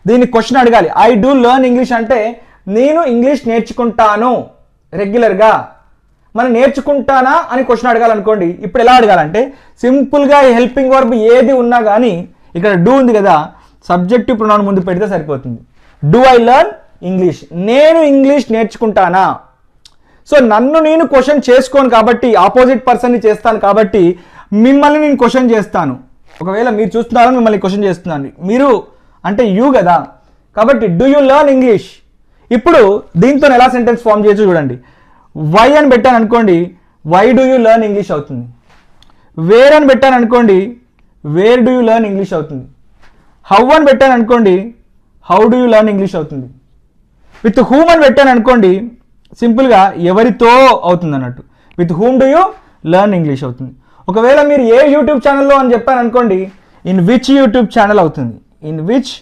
దీన్ని క్వశ్చన్ అడగాలి. I do learn English అంటే నేను ఇంగ్లీష్ నేర్చుకుంటాను రెగ్యులర్గా. మనం నేర్చుకుంటానా అని క్వశ్చన్ అడగాలనుకోండి. ఇప్పుడు ఎలా అడగాలంటే సింపుల్గా హెల్పింగ్ వర్బ్ ఏది ఉన్నా కానీ ఇక్కడ డూ ఉంది కదా, సబ్జెక్టివ్ ప్రొనౌన్ ముందు పెడితే సరిపోతుంది. డూ ఐ లెర్న్ ఇంగ్లీష్, నేను ఇంగ్లీష్ నేర్చుకుంటానా. సో నన్ను నేను క్వశ్చన్ చేసుకోను కాబట్టి ఆపోజిట్ పర్సన్ని చేస్తాను కాబట్టి మిమ్మల్ని నేను క్వశ్చన్ చేస్తాను. ఒకవేళ మీరు చూస్తున్నారని మిమ్మల్ని క్వశ్చన్ చేస్తున్నాను. మీరు అంటే యూ కదా, కాబట్టి డూ యూ లెర్న్ ఇంగ్లీష్. ఇప్పుడు దీంతో ఎలా సెంటెన్స్ ఫామ్ చేయొచ్చు చూడండి. వై అని పెట్టాను అనుకోండి, why do you learn English అవుతుంది. వేర్ అని పెట్టాను అనుకోండి, where do you learn English అవుతుంది. హౌ అని పెట్టాను అనుకోండి, how do you learn English అవుతుంది. విత్ హూమ్ అని పెట్టాను అనుకోండి, సింపుల్గా ఎవరితో అవుతుంది అన్నట్టు. With whom do you learn English అవుతుంది. ఒకవేళ మీరు ఏ యూట్యూబ్ ఛానల్లో అని చెప్పాను అనుకోండి, ఇన్ విచ్ యూట్యూబ్ ఛానల్ అవుతుంది. In which